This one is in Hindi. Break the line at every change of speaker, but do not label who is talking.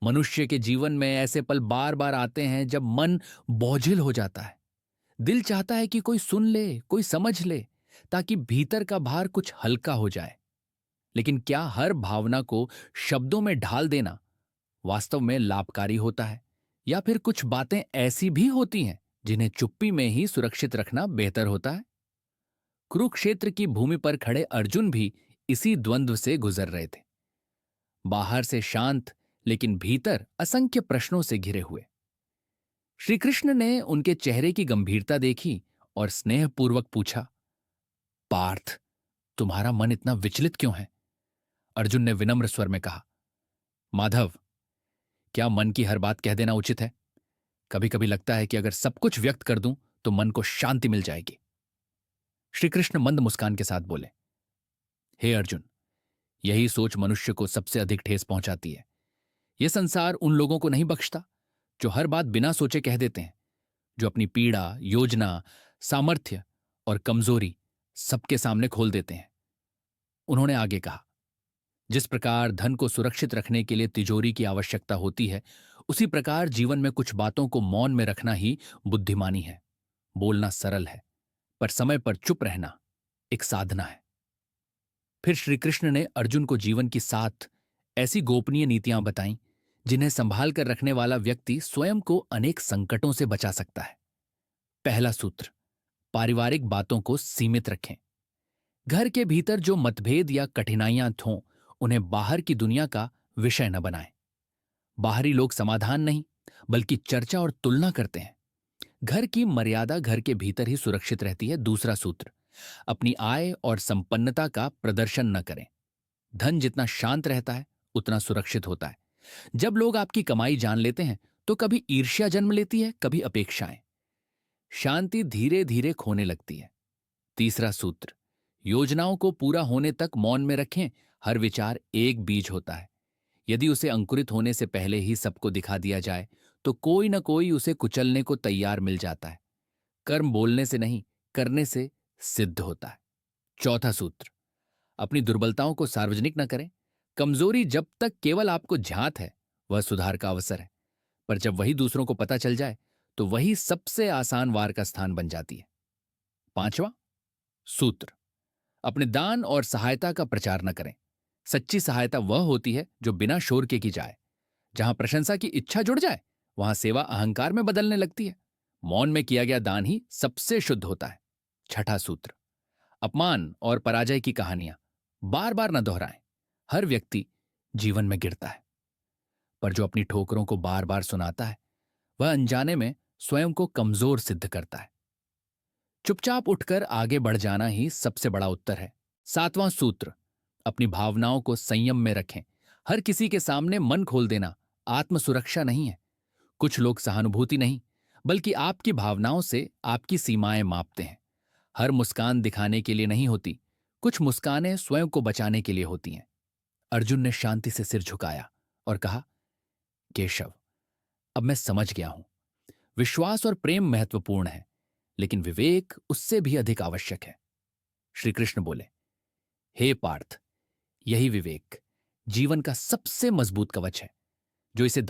मनुष्य के जीवन में ऐसे पल बार बार आते हैं जब मन बोझिल हो जाता है। दिल चाहता है कि कोई सुन ले, कोई समझ ले, ताकि भीतर का भार कुछ हल्का हो जाए। लेकिन क्या हर भावना को शब्दों में ढाल देना वास्तव में लाभकारी होता है, या फिर कुछ बातें ऐसी भी होती हैं जिन्हें चुप्पी में ही सुरक्षित रखना बेहतर होता है? कुरुक्षेत्र की भूमि पर खड़े अर्जुन भी इसी द्वंद्व से गुजर रहे थे। बाहर से शांत, लेकिन भीतर असंख्य प्रश्नों से घिरे हुए। श्री कृष्ण ने उनके चेहरे की गंभीरता देखी और स्नेहपूर्वक पूछा, पार्थ, तुम्हारा मन इतना विचलित क्यों है? अर्जुन ने विनम्र स्वर में कहा, माधव, क्या मन की हर बात कह देना उचित है? कभी कभी लगता है कि अगर सब कुछ व्यक्त कर दूं तो मन को शांति मिल जाएगी। श्री कृष्ण मंद मुस्कान के साथ बोले, हे अर्जुन, यही सोच मनुष्य को सबसे अधिक ठेस पहुंचाती है। यह संसार उन लोगों को नहीं बख्शता जो हर बात बिना सोचे कह देते हैं, जो अपनी पीड़ा, योजना, सामर्थ्य और कमजोरी सबके सामने खोल देते हैं। उन्होंने आगे कहा, जिस प्रकार धन को सुरक्षित रखने के लिए तिजोरी की आवश्यकता होती है, उसी प्रकार जीवन में कुछ बातों को मौन में रखना ही बुद्धिमानी है। बोलना सरल है, पर समय पर चुप रहना एक साधना है। फिर श्री कृष्ण ने अर्जुन को जीवन की 7 ऐसी गोपनीय नीतियां बताईं जिन्हें संभाल कर रखने वाला व्यक्ति स्वयं को अनेक संकटों से बचा सकता है। पहला सूत्र, पारिवारिक बातों को सीमित रखें। घर के भीतर जो मतभेद या कठिनाइयां हों, उन्हें बाहर की दुनिया का विषय न बनाएं। बाहरी लोग समाधान नहीं, बल्कि चर्चा और तुलना करते हैं। घर की मर्यादा घर के भीतर ही सुरक्षित रहती है। दूसरा सूत्र, अपनी आय और संपन्नता का प्रदर्शन न करें। धन जितना शांत रहता है उतना सुरक्षित होता है। जब लोग आपकी कमाई जान लेते हैं तो कभी ईर्ष्या जन्म लेती है, कभी अपेक्षाएं। शांति धीरे धीरे खोने लगती है। तीसरा सूत्र, योजनाओं को पूरा होने तक मौन में रखें। हर विचार एक बीज होता है। यदि उसे अंकुरित होने से पहले ही सबको दिखा दिया जाए तो कोई न कोई उसे कुचलने को तैयार मिल जाता है। कर्म बोलने से नहीं, करने से सिद्ध होता है। चौथा सूत्र, अपनी दुर्बलताओं को सार्वजनिक न करें। कमजोरी जब तक केवल आपको झांत है, वह सुधार का अवसर है, पर जब वही दूसरों को पता चल जाए तो वही सबसे आसान वार का स्थान बन जाती है। पांचवा सूत्र, अपने दान और सहायता का प्रचार न करें। सच्ची सहायता वह होती है जो बिना शोर के की जाए। जहां प्रशंसा की इच्छा जुड़ जाए, वहां सेवा अहंकार में बदलने लगती है। मौन में किया गया दान ही सबसे शुद्ध होता है। छठा सूत्र, अपमान और पराजय की कहानियां बार बार न दोहराएं। हर व्यक्ति जीवन में गिरता है, पर जो अपनी ठोकरों को बार बार सुनाता है, वह अनजाने में स्वयं को कमजोर सिद्ध करता है। चुपचाप उठकर आगे बढ़ जाना ही सबसे बड़ा उत्तर है। सातवां सूत्र, अपनी भावनाओं को संयम में रखें। हर किसी के सामने मन खोल देना आत्म सुरक्षा नहीं है। कुछ लोग सहानुभूति नहीं, बल्कि आपकी भावनाओं से आपकी सीमाएं मापते हैं। हर मुस्कान दिखाने के लिए नहीं होती, कुछ मुस्कानें स्वयं को बचाने के लिए होती हैं। अर्जुन ने शांति से सिर झुकाया और कहा, केशव, अब मैं समझ गया हूं। विश्वास और प्रेम महत्वपूर्ण है, लेकिन विवेक उससे भी अधिक आवश्यक है। श्री कृष्ण बोले, हे पार्थ, यही विवेक जीवन का सबसे मजबूत कवच है। जो इसे